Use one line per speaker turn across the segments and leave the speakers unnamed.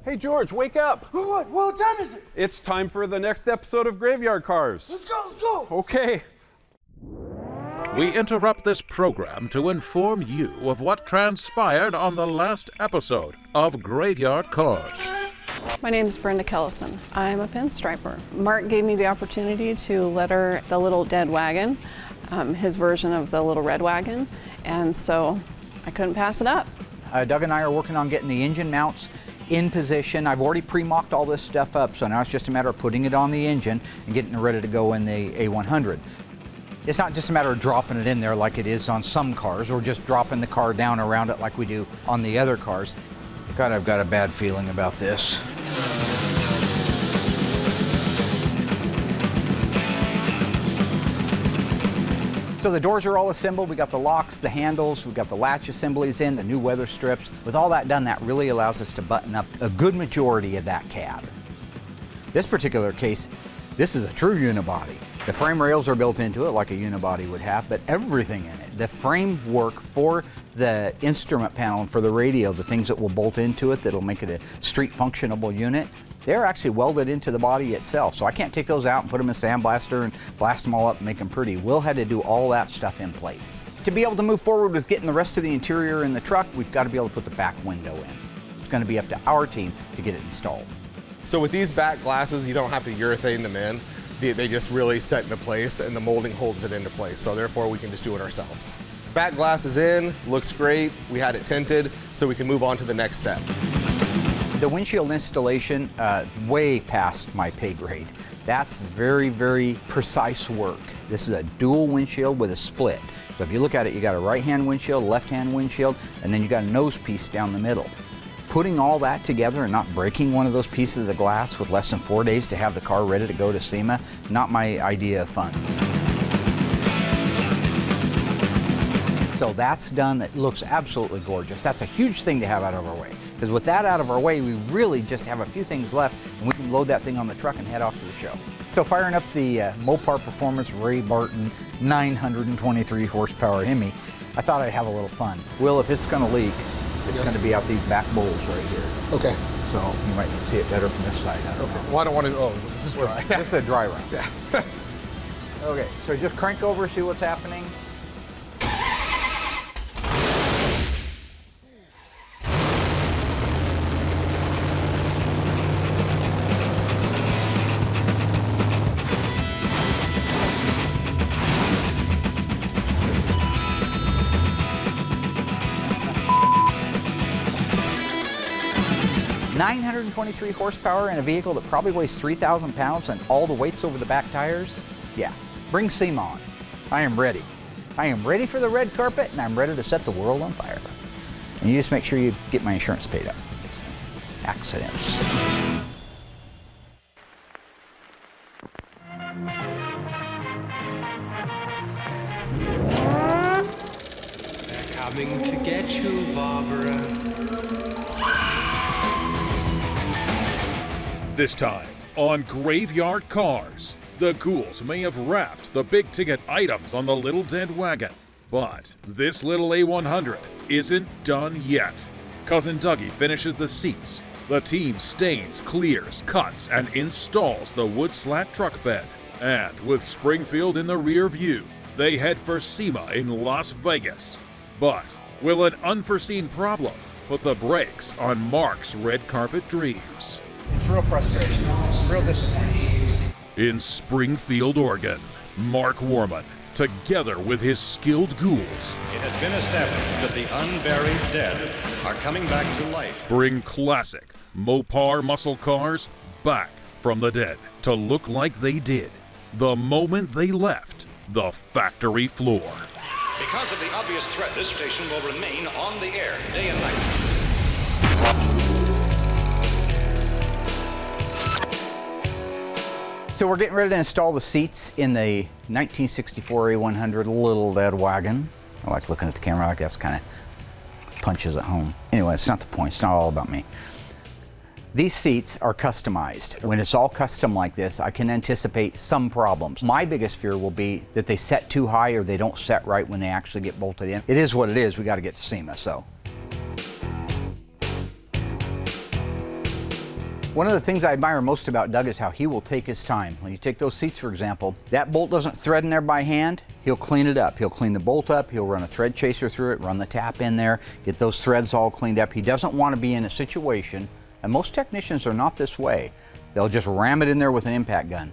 Hey, George, wake up.
What time is it?
It's time for the next episode of Graveyard Carz.
Let's go.
Okay.
We interrupt this program to inform you of what transpired on the last episode of Graveyard Carz.
My name is Brenda Kellison. I'm a pinstriper. Mark gave me the opportunity to letter the little dead wagon, his version of the little red wagon, and so I couldn't pass it up.
Doug and I are working on getting the engine mounts in position. I've already pre-mocked all this stuff up, so now it's just a matter of putting it on the engine and getting it ready to go in the A100. It's not just a matter of dropping it in there like it is on some cars, or just dropping the car down around it like we do on the other cars. God, I've got a bad feeling about this. So the doors are all assembled. We got the locks, the handles, we've got the latch assemblies in, the new weather strips. With all that done, that really allows us to button up a good majority of that cab. This particular case, this is a true unibody. The frame rails are built into it like a unibody would have, but everything in it, the framework for the instrument panel and for the radio, the things that will bolt into it that'll make it a street functionable unit, they're actually welded into the body itself. So I can't take those out and put them in a sandblaster and blast them all up and make them pretty. Will had to do all that stuff in place. To be able to move forward with getting the rest of the interior in the truck, we've got to be able to put the back window in. It's going to be up to our team to get it installed.
So with these back glasses, you don't have to urethane them in. They just really set into place, and the molding holds it into place. So therefore, we can just do it ourselves. Back glass is in, looks great. We had it tinted, so we can move on to the next step.
The windshield installation, way past my pay grade. That's very, very precise work. This is a dual windshield with a split. So if you look at it, you got a right-hand windshield, left-hand windshield, and then you got a nose piece down the middle. Putting all that together and not breaking one of those pieces of glass with less than 4 days to have the car ready to go to Sema, not my idea of fun. So that's done. It looks absolutely gorgeous. That's a huge thing to have out of our way. Because with that out of our way, we really just have a few things left, and we can load that thing on the truck and head off to the show. So firing up the Mopar Performance Ray Barton 923 horsepower Hemi, I thought I'd have a little fun. Will, if it's going to leak, it's going to be out these back bowls right here.
Okay.
So you might see it better from this side. I don't know.
Well, I don't want to, oh, this is dry.
This is a dry run.
Yeah.
Okay, so just crank over, see what's happening. .923 horsepower in a vehicle that probably weighs 3,000 pounds and all the weight's over the back tires? Yeah, bring Sema on. I am ready. I am ready for the red carpet, and I'm ready to set the world on fire. And you just make sure you get my insurance paid up. Accidents.
They're coming to get you, Barbara.
This time on Graveyard Carz, the ghouls may have wrapped the big-ticket items on the little dead wagon, but this little A100 isn't done yet. Cousin Dougie finishes the seats, the team stains, clears, cuts, and installs the wood slat truck bed, and with Springfield in the rear view, they head for Sema in Las Vegas. But will an unforeseen problem put the brakes on Mark's red carpet dreams?
It's real frustrating, real disappointing.
In Springfield, Oregon, Mark Warman, together with his skilled ghouls,
It has been established that the unburied dead are coming back to life.
bring classic Mopar muscle cars back from the dead to look like they did the moment they left the factory floor.
Because of the obvious threat, this station will remain on the air day and night.
So we're getting ready to install the seats in the 1964 A100 little dead wagon. I like looking at the camera like that's kind of punches at home. Anyway, it's not the point. It's not all about me. These seats are customized. When it's all custom like this, I can anticipate some problems. My biggest fear will be that they set too high or they don't set right when they actually get bolted in. It is what it is. We got to get to Sema, so. One of the things I admire most about Doug is how he will take his time. When you take those seats, for example, that bolt doesn't thread in there by hand, he'll clean it up. He'll clean the bolt up, he'll run a thread chaser through it, run the tap in there, get those threads all cleaned up. He doesn't want to be in a situation, and most technicians are not this way. They'll just ram it in there with an impact gun.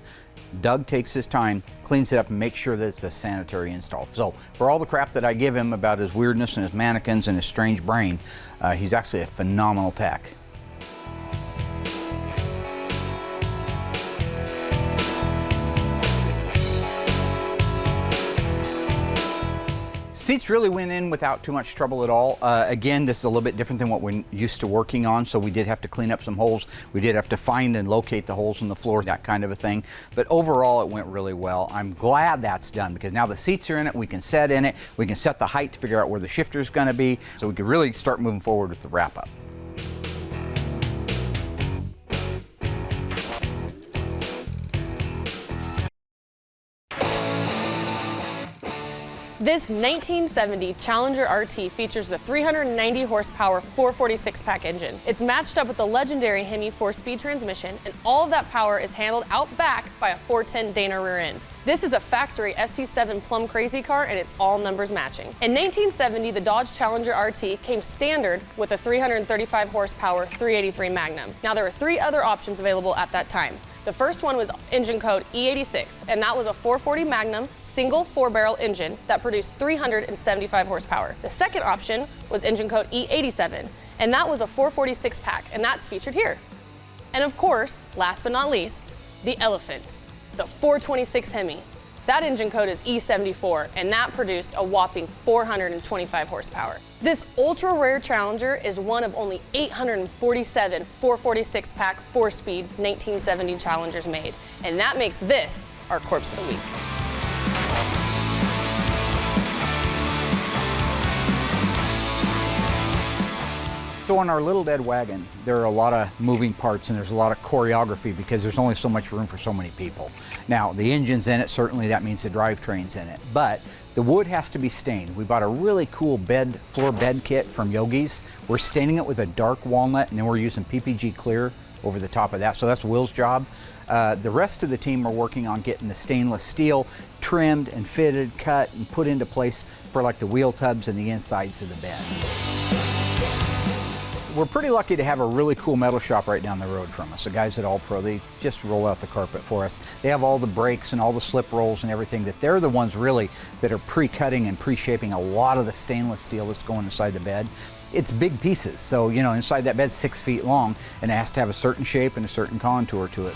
Doug takes his time, cleans it up, and makes sure that it's a sanitary install. So for all the crap that I give him about his weirdness and his mannequins and his strange brain, he's actually a phenomenal tech. Seats really went in without too much trouble at all. Again, this is a little bit different than what we're used to working on, so we did have to clean up some holes. We did have to find and locate the holes in the floor, that kind of a thing. But overall, it went really well. I'm glad that's done because now the seats are in it, we can set in it, we can set the height to figure out where the shifter is going to be, so we can really start moving forward with the wrap-up.
This 1970 Challenger RT features the 390 horsepower 446 pack engine. It's matched up with the legendary Hemi 4-speed transmission, and all of that power is handled out back by a 410 Dana rear end. This is a factory SC7 plumb crazy car, and it's all numbers matching. In 1970, the Dodge Challenger RT came standard with a 335 horsepower 383 Magnum. Now there were 3 other options available at that time. The first one was engine code E86, and that was a 440 Magnum single 4-barrel engine that produced 375 horsepower. The second option was engine code E87, and that was a 446 pack, and that's featured here. And of course, last but not least, the elephant, the 426 Hemi. That engine code is E74, and that produced a whopping 425 horsepower. This ultra rare Challenger is one of only 847 446 pack 4-speed 1970 Challengers made, and that makes this our Corpse of the Week.
So on our little dead wagon, there are a lot of moving parts and there's a lot of choreography because there's only so much room for so many people. Now, the engine's in it, certainly that means the drivetrain's in it, but the wood has to be stained. We bought a really cool floor bed kit from Yogi's. We're staining it with a dark walnut, and then we're using PPG clear over the top of that, so that's Will's job. The rest of the team are working on getting the stainless steel trimmed and fitted, cut, and put into place for like the wheel tubs and the insides of the bed. We're pretty lucky to have a really cool metal shop right down the road from us. The guys at All Pro, they just roll out the carpet for us. They have all the brakes and all the slip rolls and everything, that they're the ones really that are pre-cutting and pre-shaping a lot of the stainless steel that's going inside the bed. It's big pieces, so you know, inside that bed's 6 feet long and it has to have a certain shape and a certain contour to it.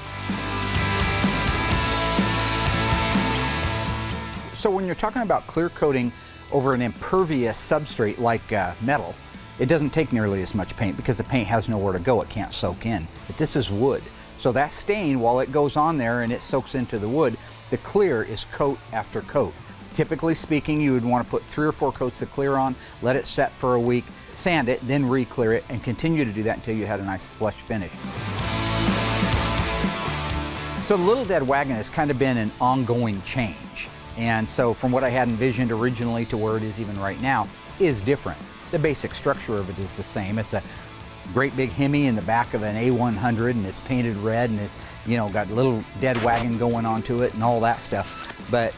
So when you're talking about clear coating over an impervious substrate like metal, it doesn't take nearly as much paint because the paint has nowhere to go, it can't soak in. But this is wood. So that stain, while it goes on there and it soaks into the wood, the clear is coat after coat. Typically speaking, you would want to put 3 or 4 coats of clear on, let it set for a week, sand it, then re-clear it, and continue to do that until you had a nice flush finish. So the Little Dead Wagon has kind of been an ongoing change. And so from what I had envisioned originally to where it is even right now is different. The basic structure of it is the same. It's a great big Hemi in the back of an A100, and it's painted red, and it, you know, got a little dead wagon going onto it and all that stuff. But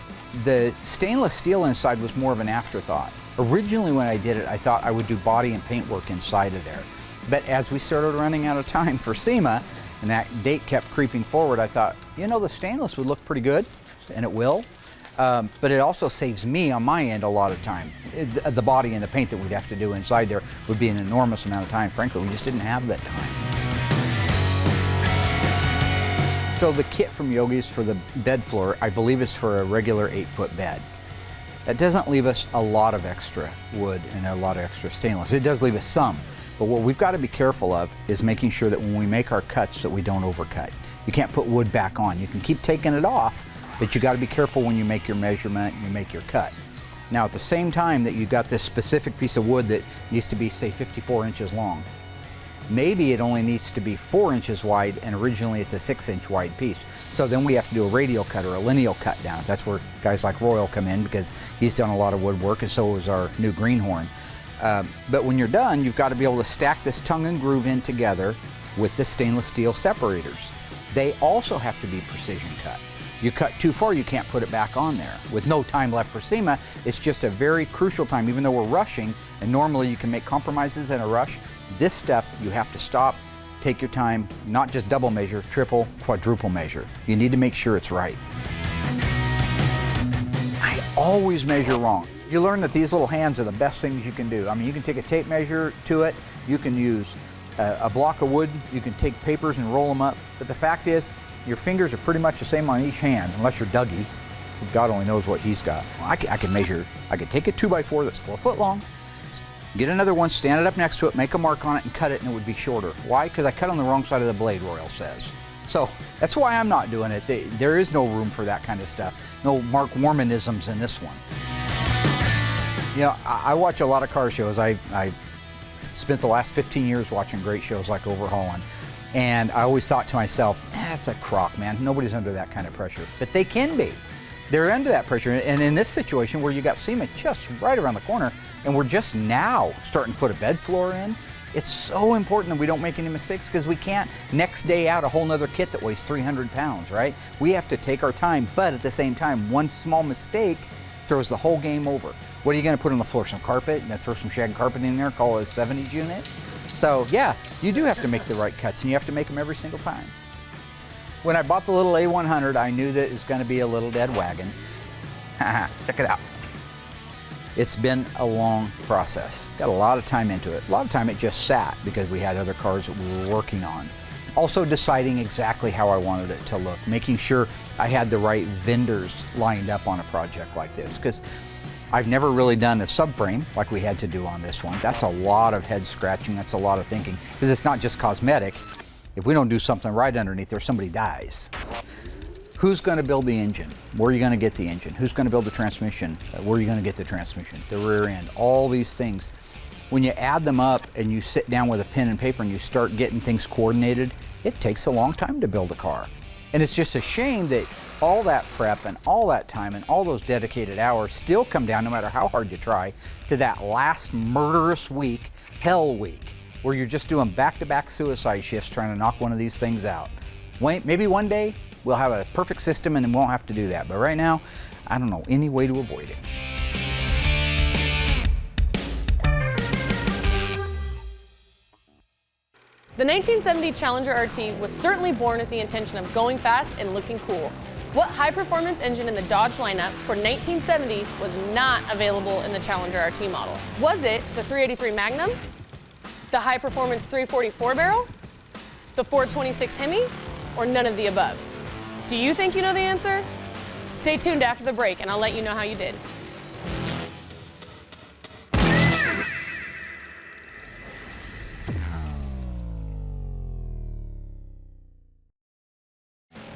the stainless steel inside was more of an afterthought. Originally when I did it, I thought I would do body and paint work inside of there. But as we started running out of time for Sema, and that date kept creeping forward, I thought, you know, the stainless would look pretty good, and it will. But it also saves me on my end a lot of time. The body and the paint that we'd have to do inside there would be an enormous amount of time. Frankly, we just didn't have that time. So the kit from Yogi's for the bed floor, I believe, is for a regular 8-foot bed. That doesn't leave us a lot of extra wood and a lot of extra stainless. It does leave us some, but what we've got to be careful of is making sure that when we make our cuts that we don't overcut. You can't put wood back on. You can keep taking it off, but you got to be careful when you make your measurement and you make your cut. Now, at the same time that you've got this specific piece of wood that needs to be, say, 54 inches long, maybe it only needs to be 4 inches wide, and originally it's a 6-inch wide piece. So then we have to do a radial cut or a lineal cut down. That's where guys like Royal come in, because he's done a lot of woodwork, and so is our new greenhorn. But when you're done, you've got to be able to stack this tongue and groove in together with the stainless steel separators. They also have to be precision cut. You cut too far, you can't put it back on there. With no time left for Sema, it's just a very crucial time, even though we're rushing, and normally you can make compromises in a rush. This stuff, you have to stop, take your time, not just double measure, triple, quadruple measure. You need to make sure it's right. I always measure wrong. You learn that these little hands are the best things you can do. I mean, you can take a tape measure to it, you can use a block of wood, you can take papers and roll them up, but the fact is, your fingers are pretty much the same on each hand, unless you're Dougie. God only knows what he's got. I can measure, I could take a 2x4 that's 4 foot long, get another one, stand it up next to it, make a mark on it and cut it, and it would be shorter. Why? Because I cut on the wrong side of the blade, Royal says. So that's why I'm not doing it. There is no room for that kind of stuff. No Mark Warmanisms in this one. You know, I watch a lot of car shows. I spent the last 15 years watching great shows like Overhauling. And I always thought to myself, that's a crock, man. Nobody's under that kind of pressure. But they can be. They're under that pressure. And in this situation where you got Sema just right around the corner, and we're just now starting to put a bed floor in, it's so important that we don't make any mistakes, because we can't next day out a whole nother kit that weighs 300 pounds, right? We have to take our time, but at the same time, one small mistake throws the whole game over. What are you gonna put on the floor? Some carpet? And throw some shag carpet in there, call it a 70s unit? So yeah, you do have to make the right cuts, and you have to make them every single time. When I bought the little A100, I knew that it was gonna be a little dead wagon. Check it out. It's been a long process. Got a lot of time into it. A lot of time it just sat because we had other cars that we were working on. Also deciding exactly how I wanted it to look, making sure I had the right vendors lined up on a project like this, because I've never really done a subframe like we had to do on this one. That's a lot of head scratching, that's a lot of thinking, because it's not just cosmetic. If we don't do something right underneath there, somebody dies. Who's going to build the engine? Where are you going to get the engine? Who's going to build the transmission? Where are you going to get the transmission? The rear end, all these things. When you add them up and you sit down with a pen and paper and you start getting things coordinated, it takes a long time to build a car. And it's just a shame that all that prep and all that time and all those dedicated hours still come down, no matter how hard you try, to that last murderous week, hell week, where you're just doing back-to-back suicide shifts trying to knock one of these things out. Maybe one day we'll have a perfect system and won't have to do that. But right now, I don't know any way to avoid it.
The 1970 Challenger RT was certainly born with the intention of going fast and looking cool. What high-performance engine in the Dodge lineup for 1970 was not available in the Challenger RT model? Was it the 383 Magnum, the high-performance 344 barrel, the 426 Hemi, or none of the above? Do you think you know the answer? Stay tuned after the break and I'll let you know how you did.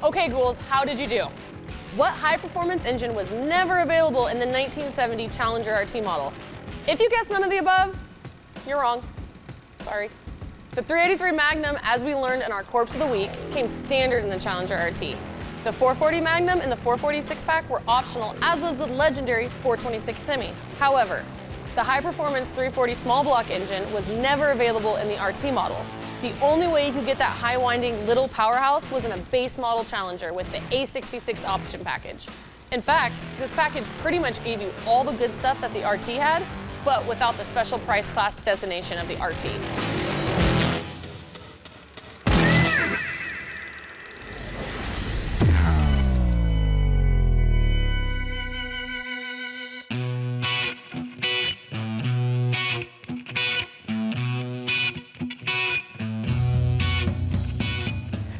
Okay, ghouls, how did you do? What high-performance engine was never available in the 1970 Challenger RT model? If you guessed none of the above, you're wrong. Sorry. The 383 Magnum, as we learned in our Corpse of the Week, came standard in the Challenger RT. The 440 Magnum and the 446 pack were optional, as was the legendary 426 Hemi. However, the high-performance 340 small block engine was never available in the RT model. The only way you could get that high-winding little powerhouse was in a base model Challenger with the A66 option package. In fact, this package pretty much gave you all the good stuff that the RT had, but without the special price class designation of the RT.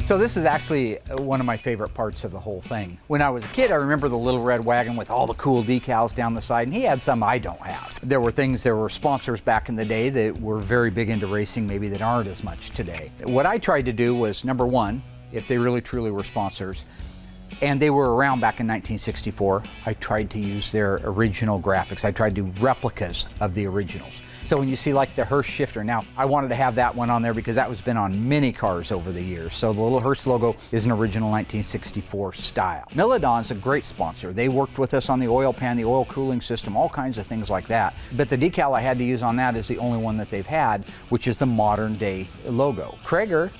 So this is actually one of my favorite parts of the whole thing. When I was a kid, I remember the little red wagon with all the cool decals down the side, and he had some I don't have. There were sponsors back in the day that were very big into racing, maybe that aren't as much today. What I tried to do was, number one, if they really truly were sponsors, and they were around back in 1964, I tried to use their original graphics. I tried to do replicas of the originals. So when you see like the Hearst shifter, now I wanted to have that one on there because that was been on many cars over the years. So the little Hearst logo is an original 1964 style. Milodon's a great sponsor. They worked with us on the oil pan, the oil cooling system, all kinds of things like that. But the decal I had to use on that is the only one that they've had, which is the modern day logo. Krager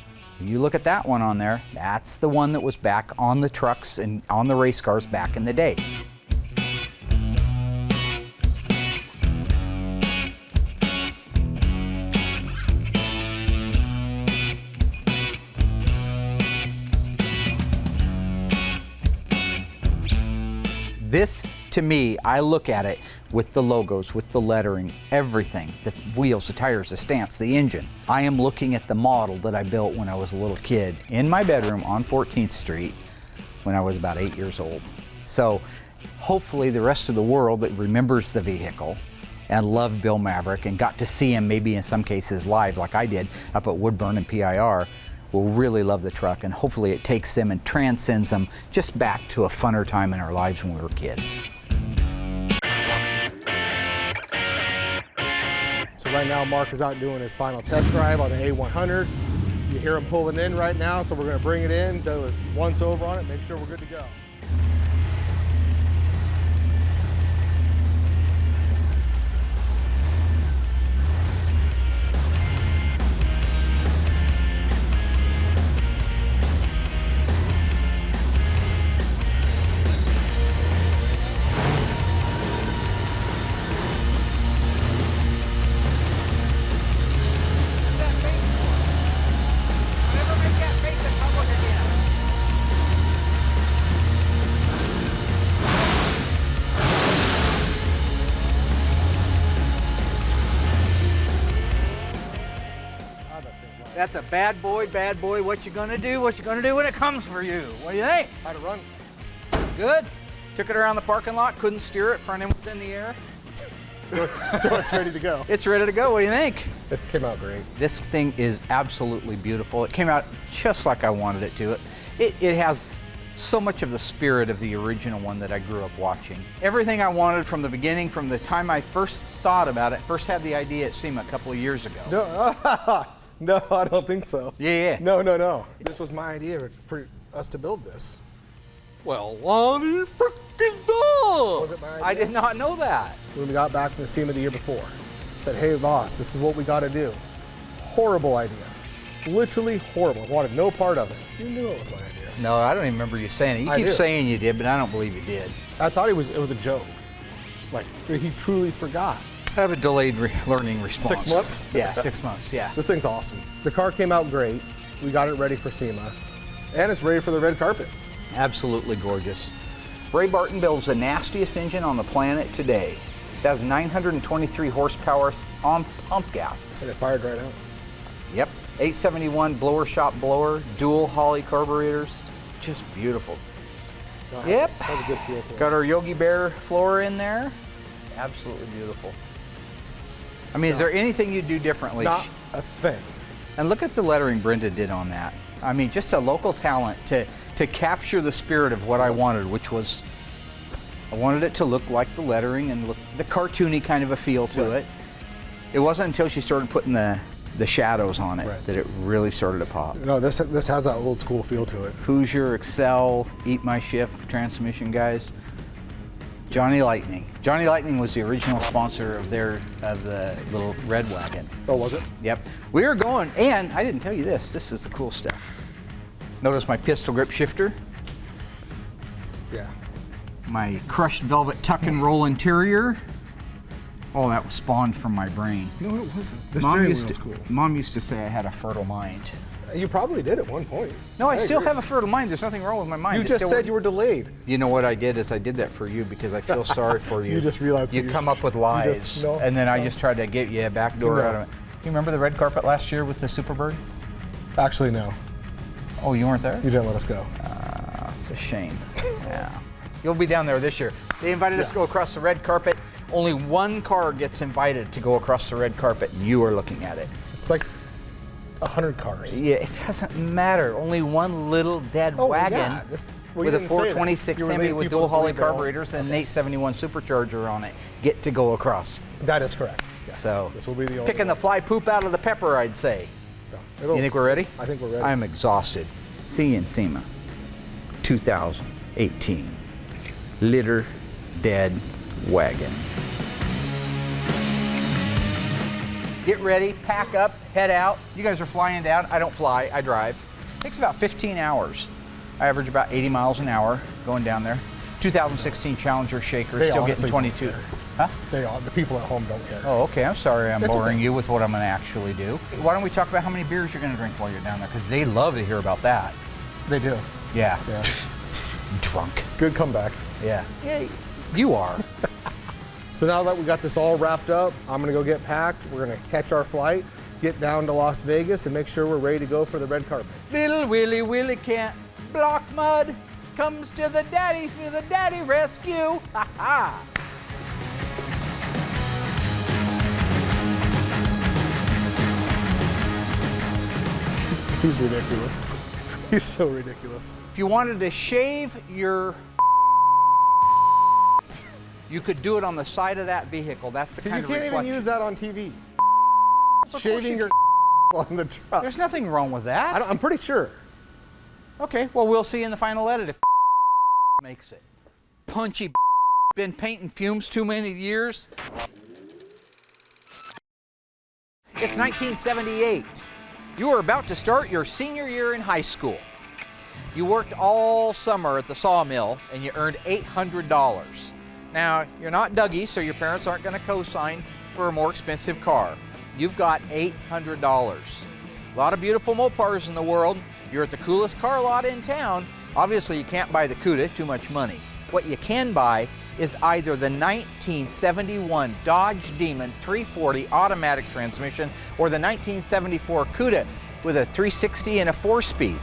You look at that one on there, that's the one that was back on the trucks and on the race cars back in the day. This, to me, I look at it with the logos, with the lettering, everything, the wheels, the tires, the stance, the engine. I am looking at the model that I built when I was a little kid in my bedroom on 14th Street when I was about 8 years old. So hopefully the rest of the world that remembers the vehicle and loved Bill Maverick and got to see him maybe in some cases live like I did up at Woodburn and PIR will really love the truck, and hopefully it takes them and transcends them just back to a funner time in our lives when we were kids.
So right now Mark is out doing his final test drive on the A100. You hear him pulling in right now, so we're going to bring it in, do it once over on it, make sure we're good to go.
That's a bad boy, bad boy. What you gonna do? What you gonna do when it comes for you? What do you think?
How to run.
Good. Took it around the parking lot, couldn't steer it, front end was in the air.
So it's ready to go.
It's ready to go. What do you think?
It came out great.
This thing is absolutely beautiful. It came out just like I wanted it to. It has so much of the spirit of the original one that I grew up watching. Everything I wanted from the beginning, from the time I first thought about it, first had the idea at Sema a couple of years ago.
No, I don't think so.
Yeah.
No. This was my idea for us to build this.
Well, Lonnie freaking dog!
Was it my idea?
I did not know that.
When we got back from the SEMA the year before, said, hey boss, this is what we got to do. Horrible idea. Literally horrible. Wanted no part of it. You knew it was my idea.
No, I don't even remember you saying it. You keep saying you did, but I don't believe you did.
I thought it was a joke. Like, he truly forgot.
I have a delayed learning response.
6 months?
Yeah, 6 months, yeah.
This thing's awesome. The car came out great. We got it ready for SEMA. And it's ready for the red carpet.
Absolutely gorgeous. Ray Barton builds the nastiest engine on the planet today. It has 923 horsepower on pump gas.
And it fired right out.
Yep. 871 blower shop blower, dual Holley carburetors. Just beautiful.
No,
Yep.
Has a good feel to it.
Got our Yogi Bear floor in there. Absolutely beautiful. I mean, is there anything you'd do differently?
Not a thing.
And look at the lettering Brenda did on that. I mean, just a local talent to capture the spirit of what I wanted, which was, I wanted it to look like the lettering and look the cartoony kind of a feel to it. It wasn't until she started putting the shadows on it that it really started to pop.
No, this has that old school feel to it.
Hoosier, Excel, Eat My Shift transmission guys. Johnny Lightning. Johnny Lightning was the original sponsor of the little red wagon.
Oh, was it?
Yep. We were going, and I didn't tell you this. This is the cool stuff. Notice my pistol grip shifter.
Yeah.
My crushed velvet tuck and roll interior. Oh, that was spawned from my brain.
No, it wasn't. The steering wheel was cool.
Mom used to say I had a fertile mind.
You probably did at one point.
No, I still have a fertile mind. There's nothing wrong with my mind.
You just said you were delayed.
You know what I did is I did that for you because I feel sorry for you.
You just realized
you come up with lies, and then I just tried to get you a back door out of it. You remember the red carpet last year with the Superbird?
Actually, no.
Oh, you weren't there?
You didn't let us go.
It's a shame. Yeah. You'll be down there this year. They invited us to go across the red carpet. Only one car gets invited to go across the red carpet, and you are looking at it.
It's like 100 cars.
Yeah, it doesn't matter. Only one little dead wagon with a 426 Semi with dual Holley carburetors and an 871 supercharger on it get to go across.
That is correct. Yes.
So
this will be the only
picking the fly poop out of the pepper, I'd say.
No,
you think we're ready?
I think we're ready.
I'm exhausted. See you in Sema. 2018. Litter Dead Wagon. get ready, pack up, head out. You guys are flying down. I don't fly, I drive. Takes about 15 hours. I average about 80 miles an hour going down there. 2016 Challenger Shaker, still getting 22. Huh?
The people at home don't care.
Oh, okay, I'm sorry I'm
It's
boring
okay.
you with what I'm gonna actually do. Why don't we talk about how many beers you're gonna drink while you're down there? Because they love to hear about that.
They do.
Yeah.
Yeah.
Drunk.
Good comeback.
Yeah. Yeah, you are.
So now that we got this all wrapped up, I'm gonna go get packed. We're gonna catch our flight, get down to Las Vegas, and make sure we're ready to go for the red carpet.
Little Willie Willie can't block mud. Comes to the daddy for the daddy rescue. Ha ha.
He's ridiculous. He's so ridiculous.
If you wanted to shave your you could do it on the side of that vehicle. That's the
So
kind
you
of
can't even
reflection.
use that on TV.
course
Shaving
you
your on the truck.
There's nothing wrong with that.
I'm pretty sure.
Okay, well, we'll see in the final edit if makes it. Punchy been painting fumes too many years. It's 1978. You are about to start your senior year in high school. You worked all summer at the sawmill and you earned $800. Now, you're not Dougie, so your parents aren't going to co-sign for a more expensive car. You've got $800. A lot of beautiful Mopars in the world. You're at the coolest car lot in town. Obviously, you can't buy the Cuda, too much money. What you can buy is either the 1971 Dodge Demon 340 automatic transmission or the 1974 Cuda with a 360 and a 4-speed.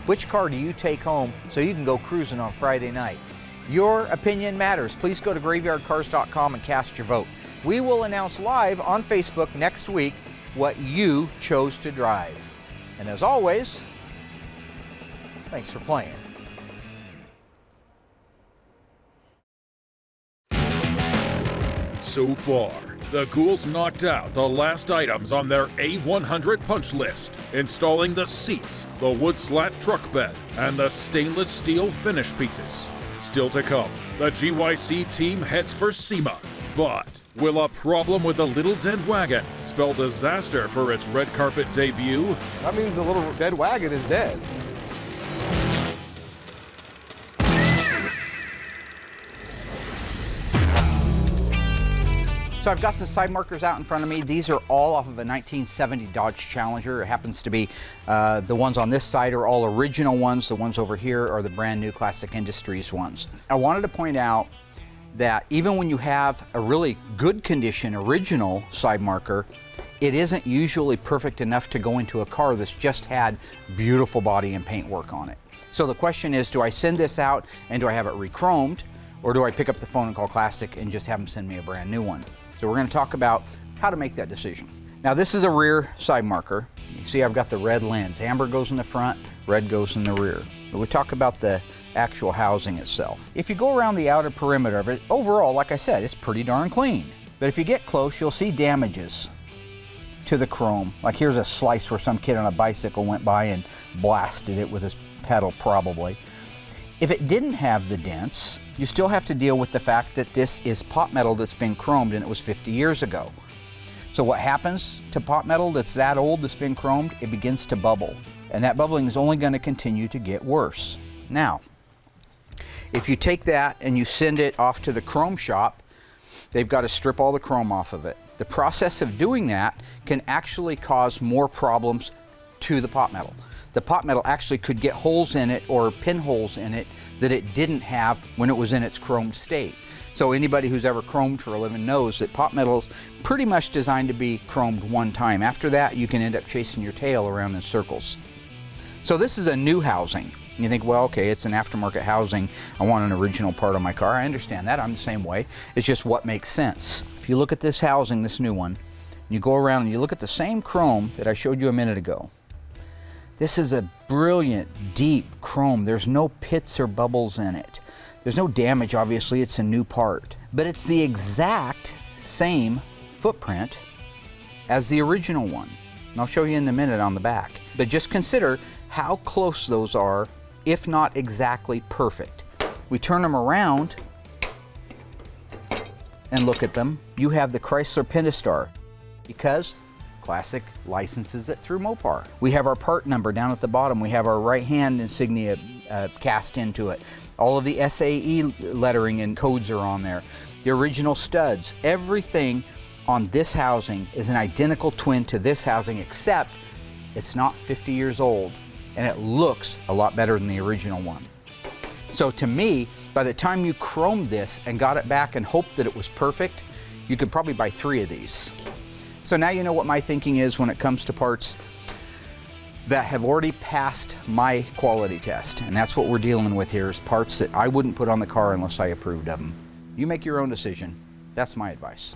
Which car do you take home so you can go cruising on Friday night? Your opinion matters. Please go to graveyardcars.com and cast your vote. We will announce live on Facebook next week what you chose to drive. And as always, thanks for playing.
So far, the Ghouls knocked out the last items on their A100 punch list, installing the seats, the wood slat truck bed, and the stainless steel finish pieces. Still to come, the GYC team heads for Sema. But will a problem with the little dead wagon spell disaster for its red carpet debut?
That means the little dead wagon is dead.
So I've got some side markers out in front of me. These are all off of a 1970 Dodge Challenger. It happens to be the ones on this side are all original ones. The ones over here are the brand new Classic Industries ones. I wanted to point out that even when you have a really good condition original side marker, it isn't usually perfect enough to go into a car that's just had beautiful body and paint work on it. So the question is, do I send this out and do I have it re-chromed, or do I pick up the phone and call Classic and just have them send me a brand new one? So we're going to talk about how to make that decision. Now this is a rear side marker. You see I've got the red lens. Amber goes in the front, red goes in the rear. But we talk about the actual housing itself. If you go around the outer perimeter of it, overall, like I said, it's pretty darn clean. But if you get close, you'll see damages to the chrome. Like here's a slice where some kid on a bicycle went by and blasted it with his pedal probably. If it didn't have the dents, you still have to deal with the fact that this is pot metal that's been chromed and it was 50 years ago. So what happens to pot metal that's that old, that's been chromed? It begins to bubble. And that bubbling is only going to continue to get worse. Now, if you take that and you send it off to the chrome shop, they've got to strip all the chrome off of it. The process of doing that can actually cause more problems to the pot metal. The pot metal actually could get holes in it or pinholes in it that it didn't have when it was in its chromed state. So anybody who's ever chromed for a living knows that pot metal's pretty much designed to be chromed one time. After that, you can end up chasing your tail around in circles. So this is a new housing. You think, well, okay, it's an aftermarket housing. I want an original part of my car. I understand that. I'm the same way. It's just what makes sense. If you look at this housing, this new one, you go around and you look at the same chrome that I showed you a minute ago. This is a brilliant, deep chrome. There's no pits or bubbles in it. There's no damage, obviously, it's a new part. But it's the exact same footprint as the original one. And I'll show you in a minute on the back. But just consider how close those are, if not exactly perfect. We turn them around and look at them. You have the Chrysler Pentastar because Classic licenses it through Mopar. We have our part number down at the bottom. We have our right hand insignia cast into it. All of the SAE lettering and codes are on there. The original studs, everything on this housing is an identical twin to this housing, except it's not 50 years old and it looks a lot better than the original one. So to me, by the time you chromed this and got it back and hoped that it was perfect, you could probably buy 3 of these. So now you know what my thinking is when it comes to parts that have already passed my quality test. And that's what we're dealing with here, is parts that I wouldn't put on the car unless I approved of them. You make your own decision. That's my advice.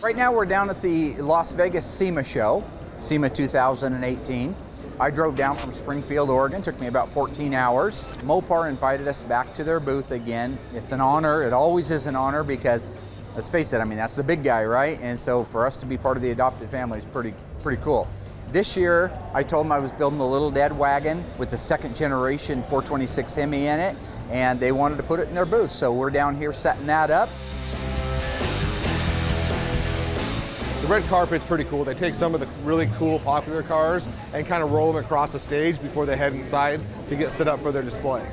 Right now we're down at the Las Vegas Sema show, Sema 2018. I drove down from Springfield, Oregon. Took me about 14 hours. Mopar invited us back to their booth again. It's an honor. It always is an honor because, let's face it, I mean, that's the big guy, right? And so for us to be part of the adopted family is pretty cool. This year, I told them I was building a little dead wagon with the 2nd generation 426 Hemi in it, and they wanted to put it in their booth. So we're down here setting that up.
The red carpet's pretty cool. They take some of the really cool, popular cars and kind of roll them across the stage before they head inside to get set up for their display.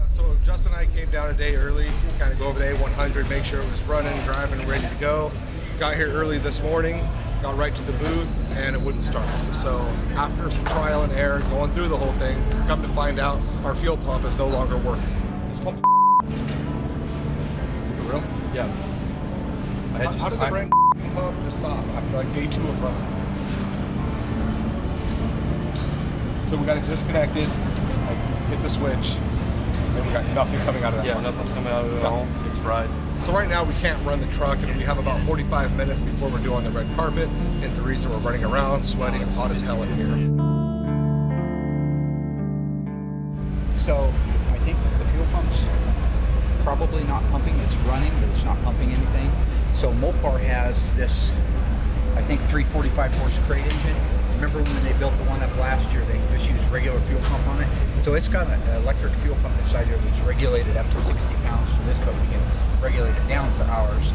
So Justin and I came down a day early, kind of go over the A100, make sure it was running, driving, ready to go. Got here early this morning, got right to the booth, and it wouldn't start. So after some trial and error, going through the whole thing, come to find out our fuel pump is no longer working. This pump. For real?
Yeah.
How does a brand pump just stop after like day 2 of running? So we got it disconnected, like hit the switch, and we got nothing coming out of that.
Yeah, nothing's coming out of it at all. It's fried.
So right now we can't run the truck, and we have about 45 minutes before we're doing the red carpet. And the reason we're running around, sweating, it's hot as hell in here.
So I think that the fuel pump's probably not pumping. It's running, but it's not pumping anything. So Mopar has this, I think, 345 horse crate engine. Remember when they built the one up last year, they just used regular fuel pump on it? So it's got an electric fuel pump inside here that's regulated up to 60 pounds for this, but we can regulate it down for ours.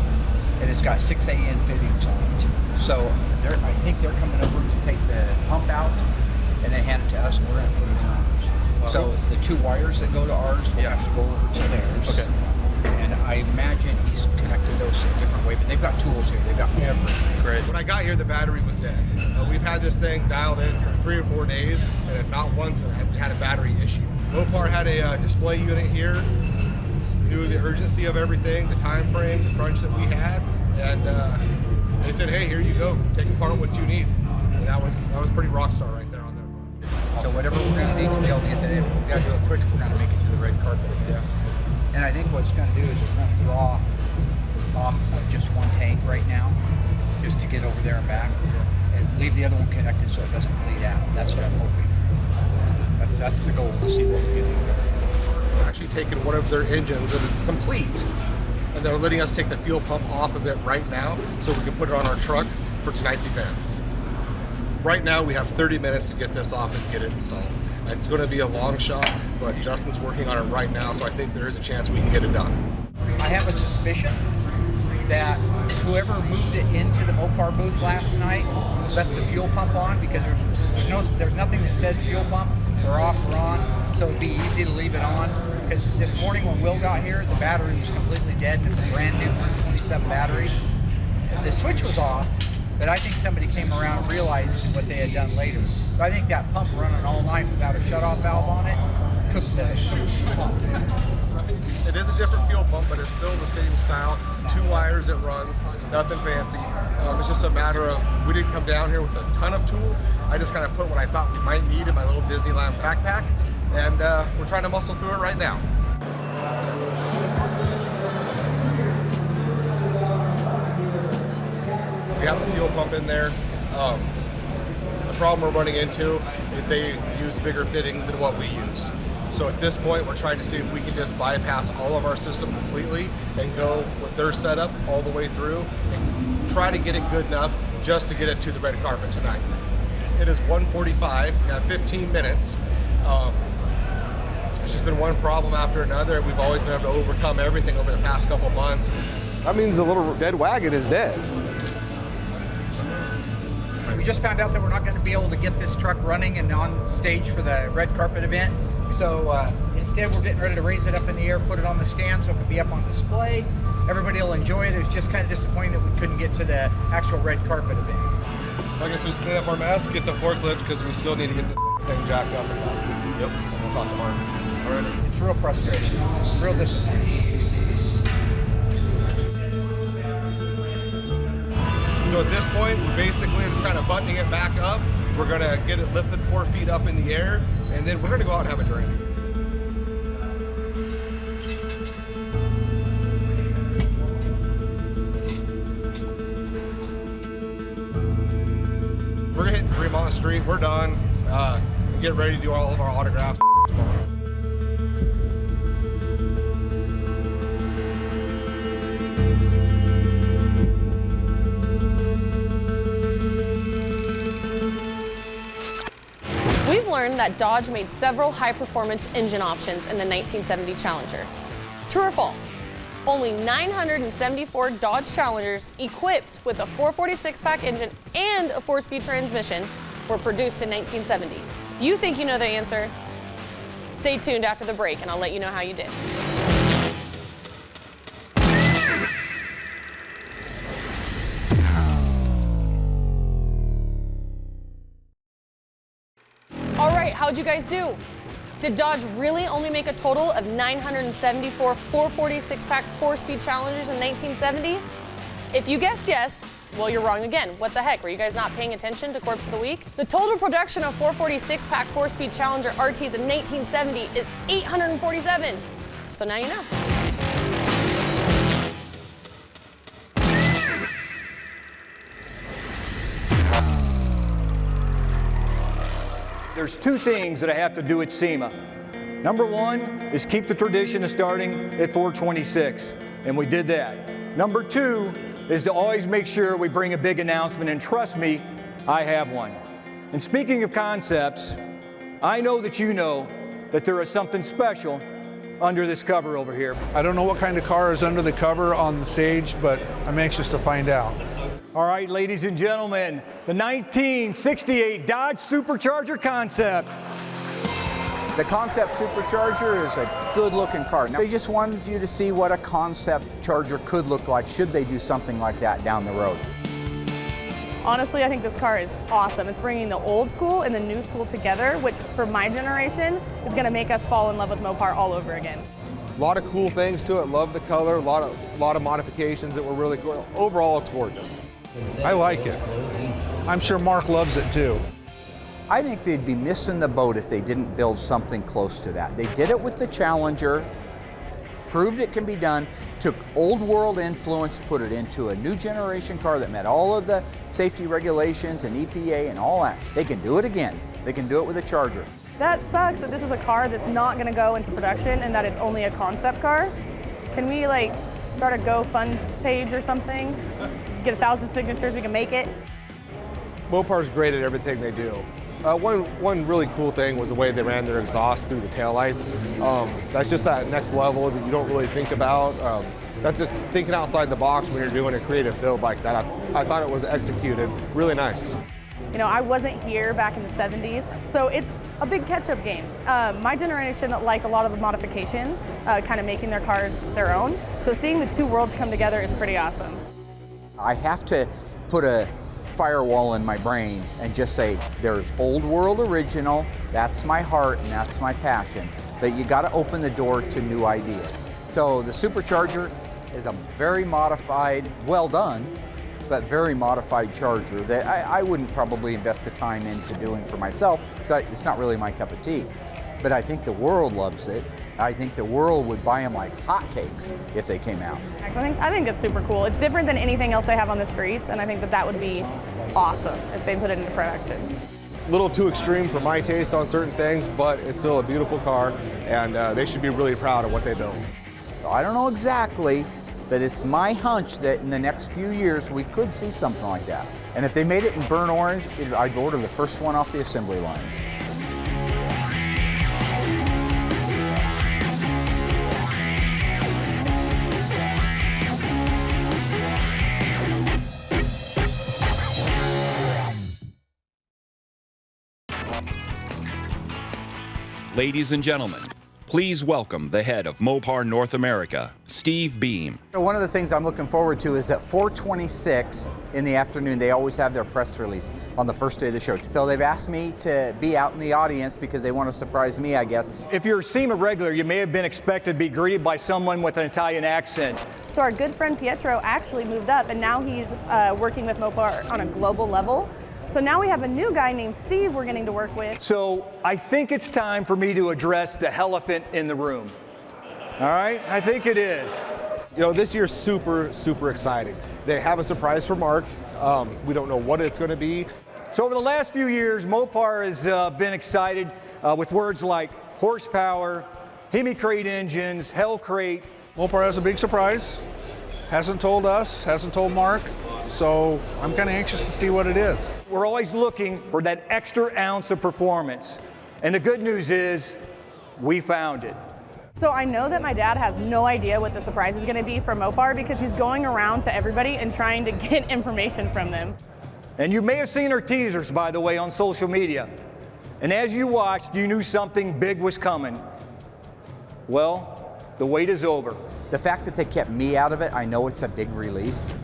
And it's got 6 AN fittings on it. So I think they're coming over to take the pump out and then hand it to us, and we're going to put it in ours. So the 2 wires that go to ours will have to go over to theirs.
Okay.
And I imagine he's connected those in a different way, but they've got tools here. They've got everything.
Great.
When I got here, the battery was dead. We've had this thing dialed in for 3 or 4 days, and not once have we had a battery issue. Mopar had a display unit here, knew the urgency of everything, the time frame, the crunch that we had, and they said, hey, here you go, take apart what you need. And that was pretty rock star right there on their part.
So whatever we're going to need to be able to get that in, we've got to do it quick if we're going to make it to the red carpet.
Yeah.
And I think what it's going to do is we're going to draw off of just one tank right now, just to get over there and back, and leave the other one connected so it doesn't bleed out. That's what I'm hoping. That's the goal, to see what we can do.
We're actually taking one of their engines and it's complete, and they're letting us take the fuel pump off of it right now so we can put it on our truck for tonight's event. Right now we have 30 minutes to get this off and get it installed. It's going to be a long shot, but Justin's working on it right now, so I think there is a chance we can get it done.
I have a suspicion that whoever moved it into the Mopar booth last night left the fuel pump on, because there's nothing that says fuel pump or off or on, so it'd be easy to leave it on. Because this morning when Will got here, the battery was completely dead. It's a brand new 127 battery. The switch was off, but I think somebody came around and realized what they had done later. So I think that pump running all night without a shutoff valve on it took the pump.
It is a different fuel pump, but it's still the same style. 2 wires it runs, nothing fancy. It's just a matter of, we didn't come down here with a ton of tools. I just kind of put what I thought we might need in my little Disneyland backpack, and we're trying to muscle through it right now. We have the fuel pump in there. The problem we're running into is they use bigger fittings than what we used. So at this point, we're trying to see if we can just bypass all of our system completely and go with their setup all the way through and try to get it good enough just to get it to the red carpet tonight. It is 1:45, we have 15 minutes,
It's just been one problem after another. We've always been able to overcome everything over the past couple months.
That means the little dead wagon is dead.
We just found out that we're not going to be able to get this truck running and on stage for the red carpet event. So instead, we're getting ready to raise it up in the air, put it on the stand so it can be up on display. Everybody will enjoy it. It's just kind of disappointing that we couldn't get to the actual red carpet event.
I guess we clean up our mess, get the forklift, because we still need to get this thing jacked up and done. Yep, we'll talk tomorrow. All right.
It's real frustrating, real disappointing.
So at this point, we're basically just kind of buttoning it back up. We're going to get it lifted 4 feet up in the air, and then we're going to go out and have a drink. We're hitting Fremont Street. We're done. Get ready to do all of our autographs tomorrow.
We've learned that Dodge made several high-performance engine options in the 1970 Challenger. True or false? Only 974 Dodge Challengers equipped with a 446-pack engine and a 4-speed transmission were produced in 1970. If you think you know the answer, stay tuned after the break and I'll let you know how you did. All right, how'd you guys do? Did Dodge really only make a total of 974 446-pack 4-speed Challengers in 1970? If you guessed yes, well, you're wrong again. What the heck? Were you guys not paying attention to Corpse of the Week? The total production of 446-pack 4-speed Challenger RTs in 1970 is 847. So now you know.
There's two things that I have to do at Sema. Number one is keep the tradition of starting at 426, and we did that. Number two is to always make sure we bring a big announcement, and trust me, I have one. And speaking of concepts, I know that you know that there is something special under this cover over here.
I don't know what kind of car is under the cover on the stage, but I'm anxious to find out.
All right, ladies and gentlemen, the 1968 Dodge Supercharger Concept.
The Concept Supercharger is a good-looking car. Now, they just wanted you to see what a Concept Charger could look like should they do something like that down the road.
Honestly, I think this car is awesome. It's bringing the old school and the new school together, which for my generation is going to make us fall in love with Mopar all over again.
A lot of cool things to it. Love the color. A lot of modifications that were really cool. Overall, it's gorgeous.
I like it. I'm sure Mark loves it too.
I think they'd be missing the boat if they didn't build something close to that. They did it with the Challenger, proved it can be done, took old world influence, put it into a new generation car that met all of the safety regulations and EPA and all that. They can do it again. They can do it with a Charger.
That sucks that this is a car that's not going to go into production and that it's only a concept car. Can we start a GoFund page or something? Get 1,000 signatures, we can make it.
Mopar's great at everything they do. One really cool thing was the way they ran their exhaust through the taillights. That's just that next level that you don't really think about. That's just thinking outside the box when you're doing a creative build like that. I thought it was executed really nice.
You know, I wasn't here back in the 70s, so it's a big catch-up game. My generation liked a lot of the modifications, kind of making their cars their own. So seeing the two worlds come together is pretty awesome.
I have to put a firewall in my brain and just say, there's old world original, that's my heart and that's my passion, but you got to open the door to new ideas. So the Supercharger is a very modified, well done, but very modified Charger that I wouldn't probably invest the time into doing for myself, so it's not really my cup of tea. But I think the world loves it. I think the world would buy them like hotcakes if they came out.
I think it's super cool. It's different than anything else they have on the streets, and I think that would be awesome if they put it into production.
A little too extreme for my taste on certain things, but it's still a beautiful car, and they should be really proud of what they built.
I don't know exactly, but it's my hunch that in the next few years we could see something like that. And if they made it in burnt orange, I'd order the first one off the assembly line.
Ladies and gentlemen, please welcome the head of Mopar North America, Steve Beam.
One of the things I'm looking forward to is at 4:26 in the afternoon, they always have their press release on the first day of the show. So they've asked me to be out in the audience because they want to surprise me, I guess.
If you're a Sema regular, you may have been expected to be greeted by someone with an Italian accent.
So our good friend Pietro actually moved up, and now he's working with Mopar on a global level. So now we have a new guy named Steve we're getting to work with.
So I think it's time for me to address the elephant in the room. All right, I think it is.
You know, this year's super, super exciting. They have a surprise for Mark. We don't know what it's going to be.
So over the last few years, Mopar has been excited with words like horsepower, Hemi crate engines, Hell crate.
Mopar has a big surprise. Hasn't told us, hasn't told Mark. So I'm kind of anxious to see what it is.
We're always looking for that extra ounce of performance. And the good news is, we found it.
So I know that my dad has no idea what the surprise is going to be for Mopar because he's going around to everybody and trying to get information from them.
And you may have seen our teasers, by the way, on social media. And as you watched, you knew something big was coming. Well, the wait is over.
The fact that they kept me out of it, I know it's a big release.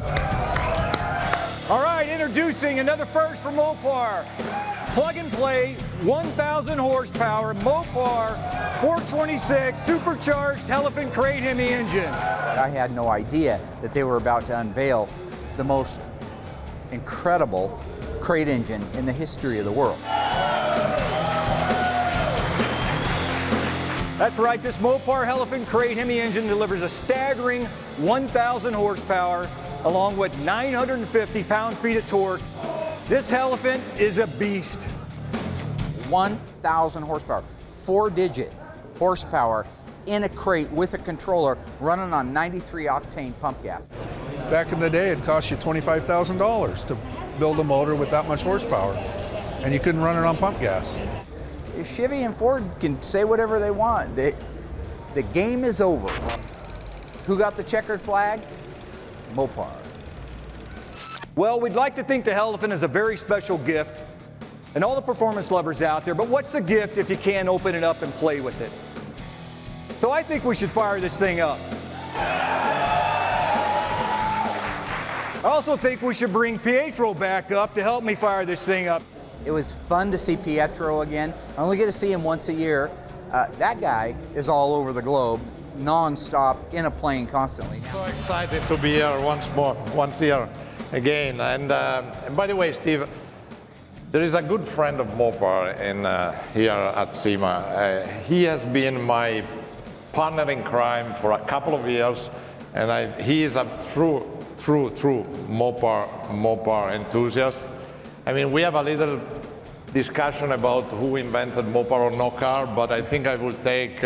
All right, introducing another first for Mopar. Plug and play, 1,000 horsepower, Mopar 426 supercharged elephant crate Hemi engine.
I had no idea that they were about to unveil the most incredible crate engine in the history of the world.
That's right, this Mopar elephant crate Hemi engine delivers a staggering 1,000 horsepower along with 950 pound-feet of torque. This elephant is a beast.
1,000 horsepower, 4-digit horsepower in a crate with a controller running on 93 octane pump gas.
Back in the day, it cost you $25,000 to build a motor with that much horsepower, and you couldn't run it on pump gas.
Chevy and Ford can say whatever they want. The game is over. Who got the checkered flag? Mopar.
Well, we'd like to think the elephant is a very special gift, and all the performance lovers out there, but what's a gift if you can't open it up and play with it? So I think we should fire this thing up. I also think we should bring Pietro back up to help me fire this thing up.
It was fun to see Pietro again. I only get to see him once a year. That guy is all over the globe, non-stop, in a plane constantly.
So excited to be here once here again. And by the way, Steve, there is a good friend of Mopar here at Sema. He has been my partner in crime for a couple of years, and he is a true Mopar enthusiast. I mean, we have a little discussion about who invented Mopar or no car, but I think I will take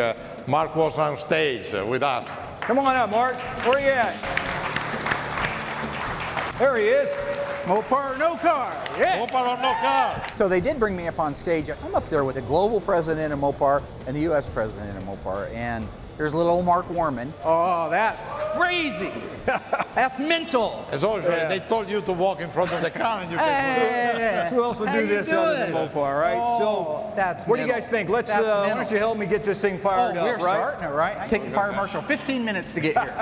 Mark was on stage with us.
Come on up, Mark. Where are you at? There he is.
Mopar or no car.
Yeah.
Mopar or no car.
So they did bring me up on stage. I'm up there with the global president of Mopar and the U.S. president of Mopar, and here's little old Mark Warman.
Oh, that's crazy. That's mental.
As always, they told you to walk in front of the car and you can
Who else would do this other than Mopar, right?
Oh,
so,
that's
what do you guys think? Let's, why don't you help me get this thing fired up,
we're
right?
starting it, right? Take the fire marshal 15 minutes to get here.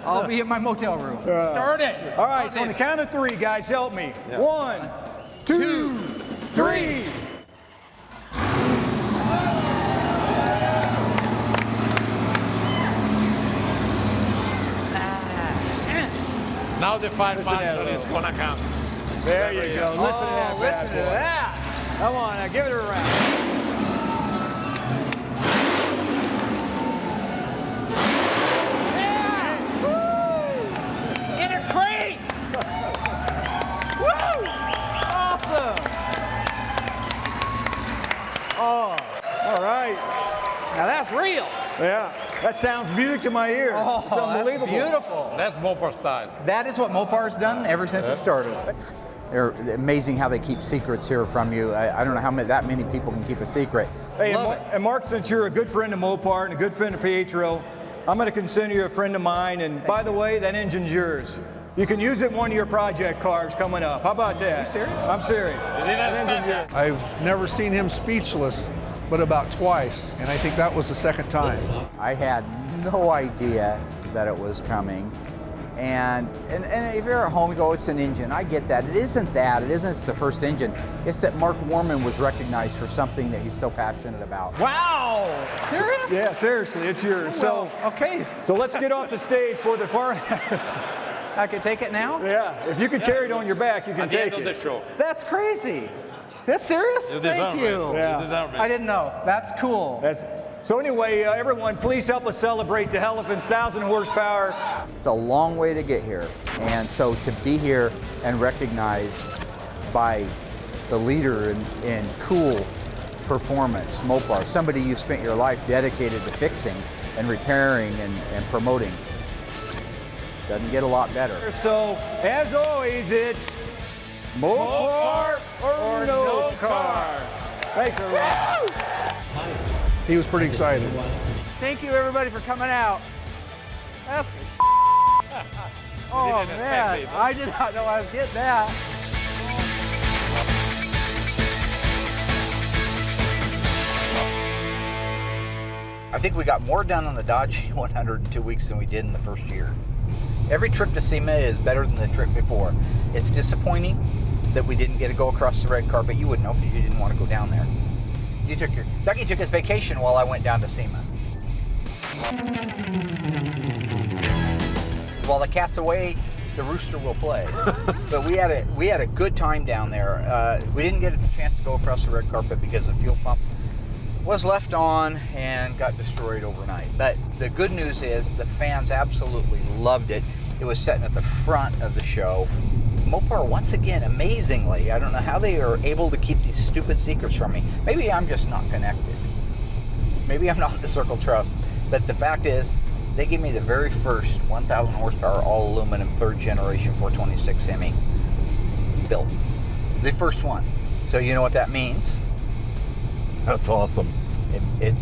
I'll be at my motel room. Start it.
All right, so on the count of 3, guys, help me.
Yeah.
1, 2, 3.
Now the fire marshal is gonna come.
There you go. Listen to that.
Listen to that.
Come on, now give it a round.
In a crate. Woo! Awesome.
Oh, all right.
Now that's real.
Yeah, that sounds music to my ears.
Oh,
it's unbelievable.
That's beautiful.
That's Mopar style.
That is what Mopar's done ever since it started.
They're amazing how they keep secrets here from you. I don't know how that many people can keep a secret.
Hey, and Mark, since you're a good friend of Mopar and a good friend of Pietro, I'm going to consider you a friend of mine. And by the way, that engine's yours. You can use it in one of your project cars coming up. How about that?
Are you serious?
I'm serious.
I've never seen him speechless but about twice, and I think that was the second time.
I had no idea that it was coming. And if you're at home, you go, it's an engine. I get that. It isn't that. It isn't it's the first engine. It's that Mark Warman was recognized for something that he's so passionate about.
Wow! Serious?
Yeah, seriously, it's yours.
Well, okay.
So let's get off the stage for the farm.
I can take it now?
Yeah, if you can carry it on your back, you can take it.
At the end of the show.
That's crazy. That's serious?
You
Thank
deserve
you.
it.
Yeah.
You deserve it.
I didn't know. That's cool.
So anyway, everyone, please help us celebrate the Elephant's 1,000 horsepower.
It's a long way to get here. And so to be here and recognized by the leader in cool performance, Mopar, somebody you spent your life dedicated to fixing and repairing and promoting, doesn't get a lot better.
So, as always, it's Mopar or no car. Thanks, everyone.
He was pretty excited.
Thank you, everybody, for coming out. That's... Oh, man. I did not know I was getting that.
I think we got more done on the Dodge 100 in 2 weeks than we did in the first year. Every trip to Sema is better than the trip before. It's disappointing that we didn't get to go across the red carpet. You wouldn't know because you didn't want to go down there. Dougie took his vacation while I went down to Sema. While the cat's away, the rooster will play. But we had a good time down there. We didn't get a chance to go across the red carpet because the fuel pump was left on and got destroyed overnight. But the good news is the fans absolutely loved it. It was sitting at the front of the show. Mopar, once again, amazingly, I don't know how they are able to keep these stupid secrets from me. Maybe I'm just not connected. Maybe I'm not in the Circle Trust. But the fact is, they gave me the very first 1,000 horsepower all aluminum 3rd generation 426 Semi built. The first one. So you know what that means?
That's awesome.
It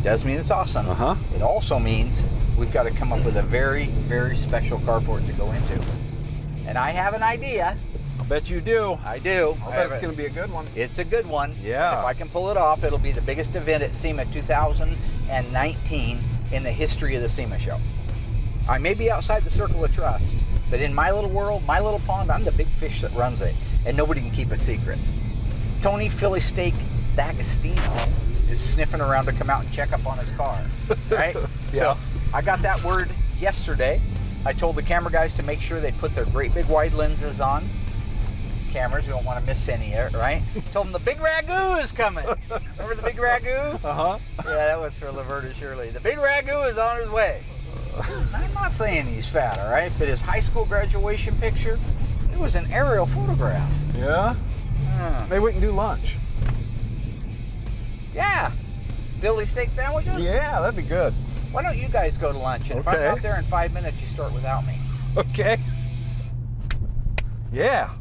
does mean it's awesome.
Uh-huh.
It also means we've got to come up with a very, very special car for it to go into. And I have an idea.
I'll bet you do.
I do.
I bet it's going to be a good one.
It's a good one.
Yeah.
If I can pull it off, it'll be the biggest event at SEMA 2019 in the history of the SEMA show. I may be outside the circle of trust, but in my little world, my little pond, I'm the big fish that runs it, and nobody can keep a secret. Tony Philly Steak D'Agostino is sniffing around to come out and check up on his car, right?
Yeah.
So I got that word yesterday. I told the camera guys to make sure they put their great big wide lenses on. Cameras, we don't want to miss any, right? Told them the big ragu is coming. Remember the big ragu?
Uh-huh.
Yeah, that was for Laverta Shirley. The big ragu is on his way. I'm not saying he's fat, all right? But his high school graduation picture, it was an aerial photograph.
Yeah? Maybe we can do lunch.
Yeah. Philly steak sandwiches?
Yeah, that'd be good.
Why don't you guys go to lunch? And if I'm out there in 5 minutes, you start without me.
Okay. Yeah.